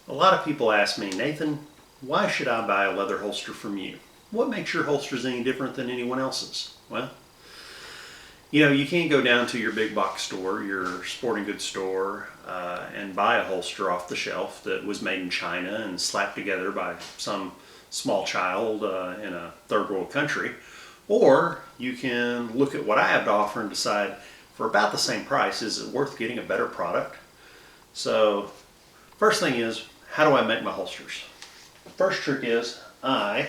A lot of people ask me, Nathan, why should I buy a leather holster from you? What makes your holsters any different than anyone else's? Well, you can't go down to your big box store, your sporting goods store, and buy a holster off the shelf that was made in China and slapped together by some small child in a third world country. Or you can look at what I have to offer and decide, for about the same price, is it worth getting a better product? So, first thing is, how do I make my holsters? First trick is, I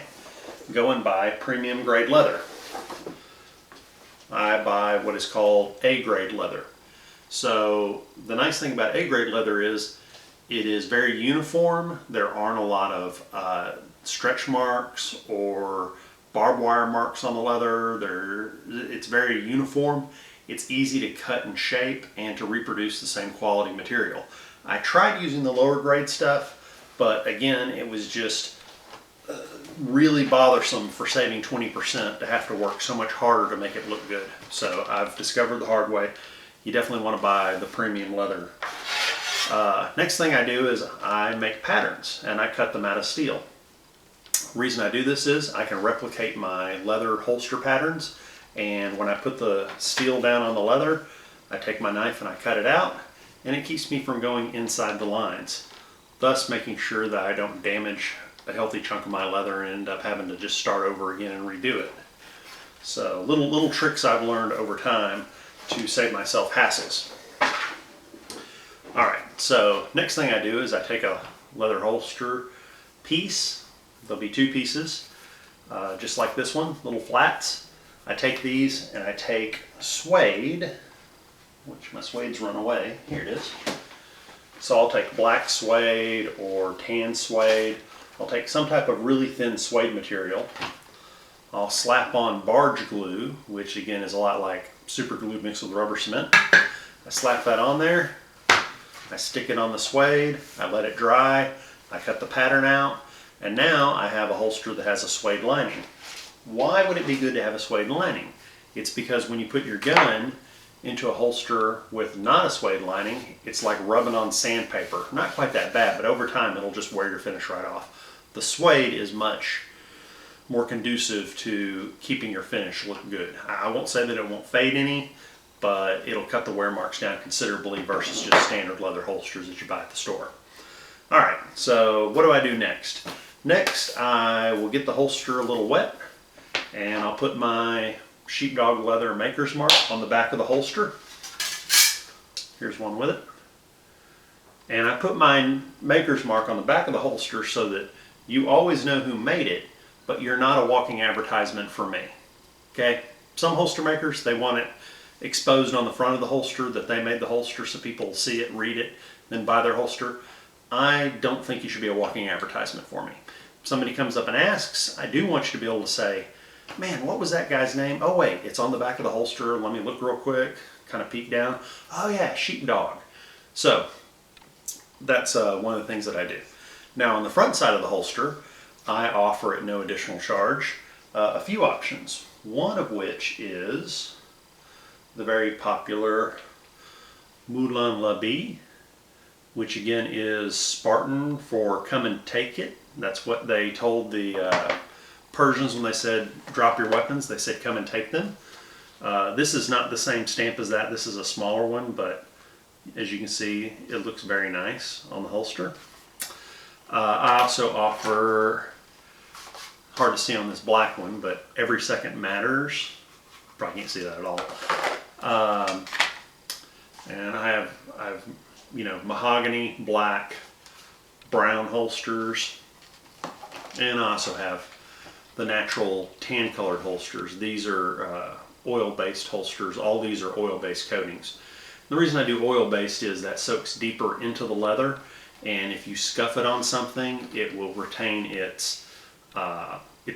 go and buy premium grade leather. I buy what is called A-grade leather. So the nice thing about A-grade leather is it is very uniform. There aren't a lot of stretch marks or barbed wire marks on the leather. It's very uniform. It's easy to cut and shape and to reproduce the same quality material. I tried using the lower grade stuff, but again, it was just really bothersome for saving 20% to have to work so much harder to make it look good. So I've discovered the hard way. You definitely want to buy the premium leather. Next thing I do is I make patterns and I cut them out of steel. The reason I do this is I can replicate my leather holster patterns, and when I put the steel down on the leather, I take my knife and I cut it out, and it keeps me from going inside the lines, thus making sure that I don't damage a healthy chunk of my leather and end up having to just start over again and redo it. So little tricks I've learned over time to save myself hassles. Alright, so next thing I do is I take a leather holster piece. There'll be two pieces, just like this one, little flats. I take these and I take suede, which my suede's run away. Here it is. So I'll take black suede or tan suede. I'll take some type of really thin suede material. I'll slap on barge glue, which again is a lot like super glue mixed with rubber cement. I slap that on there. I stick it on the suede. I let it dry. I cut the pattern out. And now I have a holster that has a suede lining. Why would it be good to have a suede lining? It's because when you put your gun into a holster with not a suede lining, it's like rubbing on sandpaper. Not quite that bad, but over time it'll just wear your finish right off. The suede is much more conducive to keeping your finish look good. I won't say that it won't fade any, but it'll cut the wear marks down considerably versus just standard leather holsters that you buy at the store. Alright, so what do I do next? Next, I will get the holster a little wet, and I'll put my sheepdog leather maker's mark on the back of the holster. Here's one with it. And I put my maker's mark on the back of the holster so that you always know who made it, but you're not a walking advertisement for me. Okay? Some holster makers, they want it exposed on the front of the holster that they made the holster so people will see it, read it, then buy their holster. I don't think you should be a walking advertisement for me. If somebody comes up and asks, I do want you to be able to say, man, what was that guy's name? Oh wait, it's on the back of the holster. Let me look real quick, kind of peek down. Oh yeah, sheepdog. So that's one of the things that I do. Now on the front side of the holster, I offer at no additional charge a few options. One of which is the very popular Moulin L'Abbe, which again is Spartan for come and take it. That's what they told the Persians when they said drop your weapons. They said come and take them. This is not the same stamp as that. This is a smaller one, but as you can see, it looks very nice on the holster. I also offer, hard to see on this black one, but Every Second Matters. Probably can't see that at all. And I have mahogany, black, brown holsters, and I also have the natural tan colored holsters. These are oil-based holsters. All these are oil-based coatings. The reason I do oil-based is that soaks deeper into the leather, and if you scuff it on something, it will retain its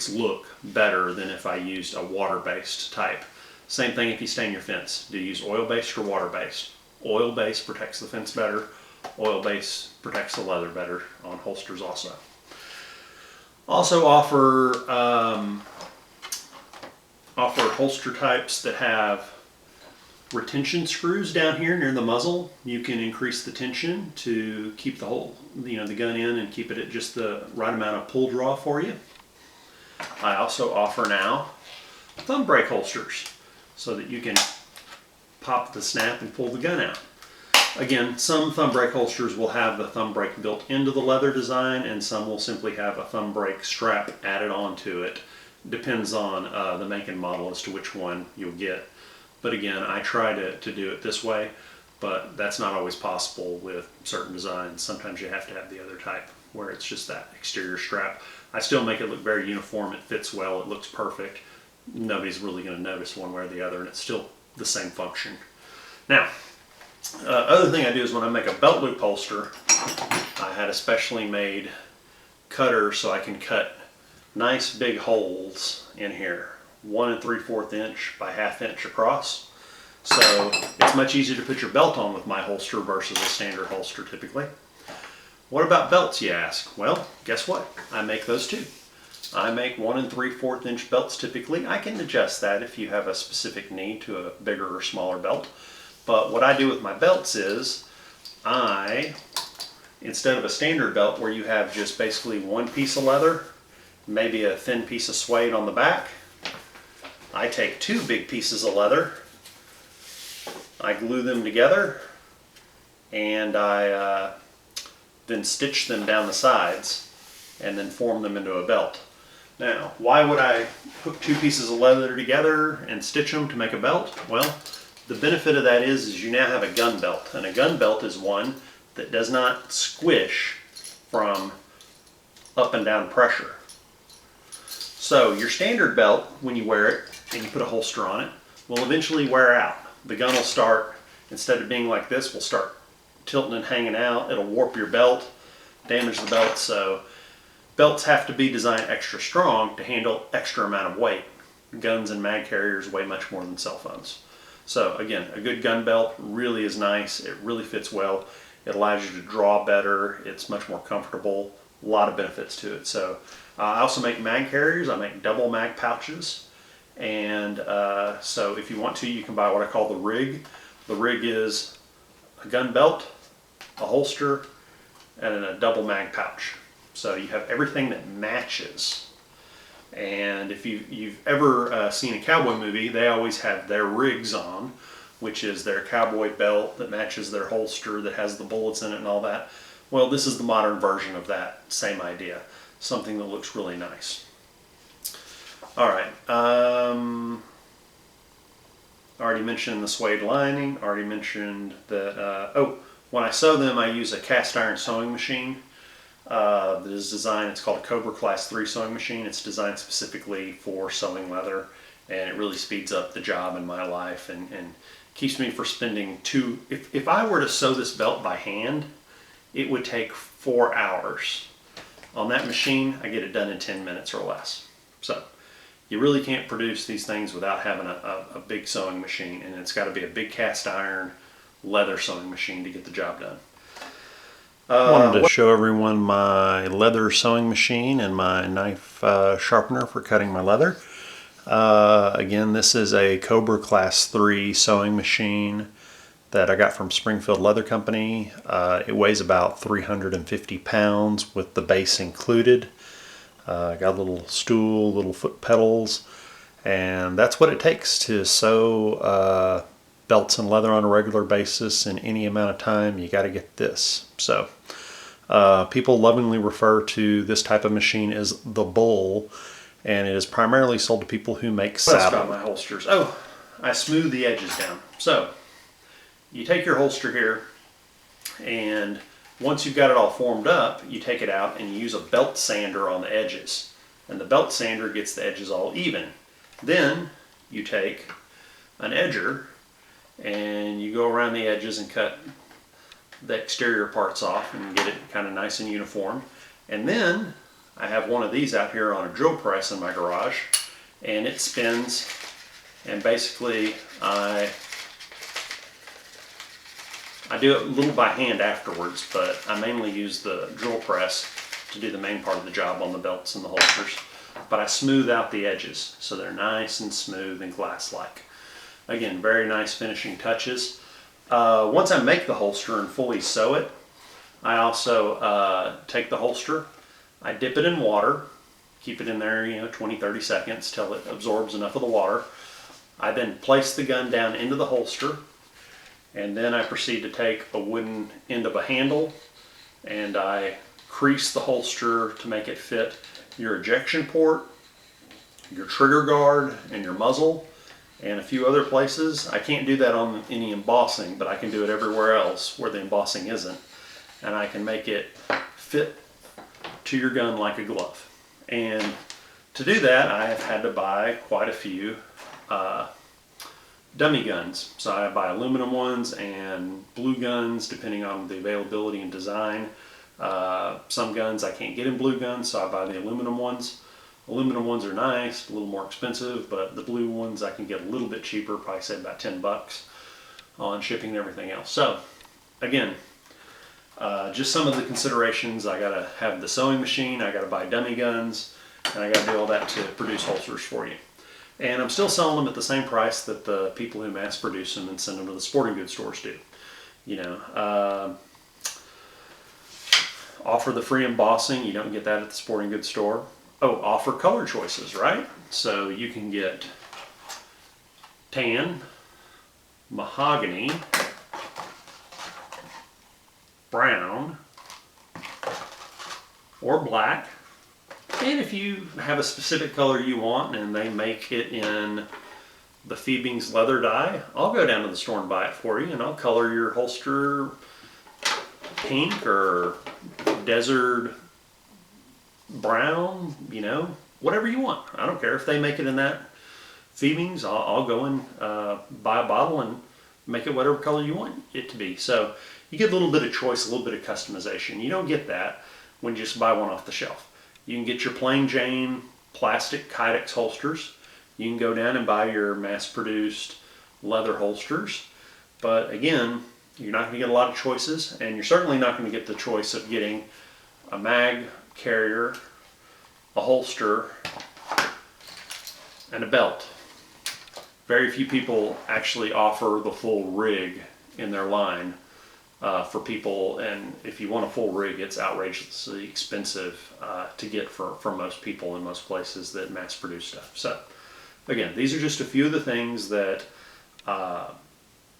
look better than if I used a water-based type. Same thing if you stain your fence. Do you use oil-based or water-based? Oil-based protects the fence better. Oil-based protects the leather better on holsters also. Also offer holster types that have retention screws down here near the muzzle. You can increase the tension to keep the whole, the gun in and keep it at just the right amount of pull draw for you. I also offer now thumb brake holsters so that you can pop the snap and pull the gun out. Again, some thumb brake holsters will have the thumb brake built into the leather design, and some will simply have a thumb brake strap added onto it. Depends on the make and model as to which one you'll get. But again, I try to do it this way, but that's not always possible with certain designs. Sometimes you have to have the other type where it's just that exterior strap. I still make it look very uniform. It fits well. It looks perfect. Nobody's really going to notice one way or the other, and it's still the same function. Now, other thing I do is when I make a belt loop holster, I had a specially made cutter so I can cut nice big holes in here, 1 3/4 inch by 1/2 inch across. So it's much easier to put your belt on with my holster versus a standard holster typically. What about belts, you ask? Well, guess what? I make those too. I make 1 3/4 inch belts typically. I can adjust that if you have a specific need to a bigger or smaller belt. But what I do with my belts is instead of a standard belt where you have just basically one piece of leather, maybe a thin piece of suede on the back, I take 2 big pieces of leather, I glue them together, and I then stitch them down the sides and then form them into a belt. Now, why would I hook 2 pieces of leather together and stitch them to make a belt? Well, the benefit of that is you now have a gun belt, and a gun belt is one that does not squish from up and down pressure. So your standard belt, when you wear it and you put a holster on it, will eventually wear out. The gun will start, instead of being like this, will start tilting and hanging out. It'll warp your belt, damage the belt. So belts have to be designed extra strong to handle extra amount of weight. Guns and mag carriers weigh much more than cell phones. So again, a good gun belt really is nice. It really fits well. It allows you to draw better. It's much more comfortable. A lot of benefits to it. So I also make mag carriers. I make double mag pouches. And so if you want to, you can buy what I call the rig. The rig is a gun belt, a holster, and a double mag pouch. So you have everything that matches. And if you've ever seen a cowboy movie, they always have their rigs on, which is their cowboy belt that matches their holster that has the bullets in it and all that. Well, this is the modern version of that same idea. Something that looks really nice. All right. Already mentioned the suede lining. Already mentioned that, when I sew them, I use a cast iron sewing machine. That is designed, it's called a Cobra Class 3 sewing machine. It's designed specifically for sewing leather, and it really speeds up the job in my life and keeps me from spending if I were to sew this belt by hand, it would take 4 hours. On that machine, I get it done in 10 minutes or less. So you really can't produce these things without having a big sewing machine, and it's got to be a big cast iron leather sewing machine to get the job done. I wanted to show everyone my leather sewing machine and my knife sharpener for cutting my leather. Again, this is a Cobra Class 3 sewing machine that I got from Springfield Leather Company. It weighs about 350 pounds with the base included. Got a little stool, little foot pedals, and that's what it takes to sew belts and leather on a regular basis in any amount of time. You got to get this. So people lovingly refer to this type of machine as the Bull, and it is primarily sold to people who make saddles. Got my holsters. Oh, I smooth the edges down. So you take your holster here, and once you've got it all formed up, you take it out and you use a belt sander on the edges, and the belt sander gets the edges all even. Then you take an edger and you go around the edges and cut the exterior parts off and get it kind of nice and uniform. And then I have one of these out here on a drill press in my garage, and it spins, and basically I do it a little by hand afterwards, but I mainly use the drill press to do the main part of the job on the belts and the holsters. But I smooth out the edges so they're nice and smooth and glass-like. Again, very nice finishing touches. Once I make the holster and fully sew it, I also take the holster, I dip it in water, keep it in there 20-30 seconds till it absorbs enough of the water. I then place the gun down into the holster, and then I proceed to take a wooden end of a handle and I crease the holster to make it fit your ejection port, your trigger guard, and your muzzle, and a few other places. I can't do that on any embossing, but I can do it everywhere else where the embossing isn't, and I can make it fit to your gun like a glove. And to do that, I have had to buy quite a few dummy guns. So I buy aluminum ones and blue guns depending on the availability and design. Some guns I can't get in blue guns, so I buy the aluminum ones. Aluminum ones are nice, a little more expensive, but the blue ones I can get a little bit cheaper, probably say about 10 bucks on shipping and everything else. So again, just some of the considerations. I gotta have the sewing machine, I gotta buy dummy guns, and I gotta do all that to produce holsters for you. And I'm still selling them at the same price that the people who mass produce them and send them to the sporting goods stores do. Offer the free embossing, you don't get that at the sporting goods store. Oh, offer color choices, right? So you can get tan, mahogany, brown, or black. And if you have a specific color you want and they make it in the Fiebing's leather dye, I'll go down to the store and buy it for you, and I'll color your holster pink or desert brown, whatever you want. I don't care if they make it in that Fiebing's. I'll go and buy a bottle and make it whatever color you want it to be. So you get a little bit of choice, a little bit of customization. You don't get that when you just buy one off the shelf. You can get your plain Jane plastic Kydex holsters. You can go down and buy your mass-produced leather holsters. But again, you're not going to get a lot of choices, and you're certainly not going to get the choice of getting a mag carrier, a holster, and a belt. Very few people actually offer the full rig in their line for people, and if you want a full rig, it's outrageously expensive to get for most people in most places that mass produce stuff. So again, these are just a few of the things that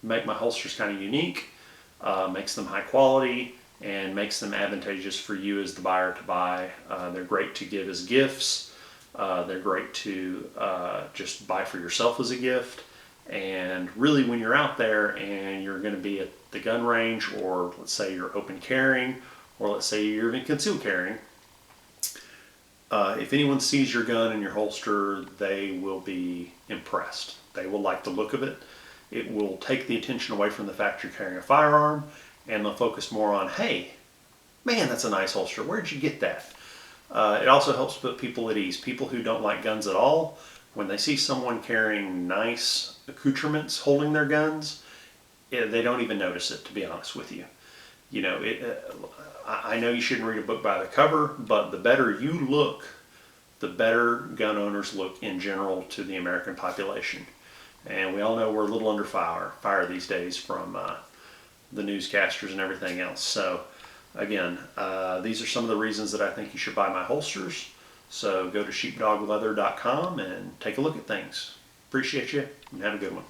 make my holsters kind of unique, makes them high quality, and makes them advantageous for you as the buyer to buy. They're great to give as gifts. They're great to just buy for yourself as a gift. And really, when you're out there and you're going to be at the gun range, or let's say you're open carrying, or let's say you're even concealed carrying, if anyone sees your gun and your holster, they will be impressed. They will like the look of it. It will take the attention away from the fact you're carrying a firearm, and they'll focus more on, hey, man, that's a nice holster. Where'd you get that? It also helps put people at ease. People who don't like guns at all, when they see someone carrying nice accoutrements holding their guns, they don't even notice it, to be honest with you. I know you shouldn't read a book by the cover, but the better you look, the better gun owners look in general to the American population. And we all know we're a little under fire these days from the newscasters and everything else. So again, these are some of the reasons that I think you should buy my holsters. So go to sheepdogleather.com and take a look at things. Appreciate you, and have a good one.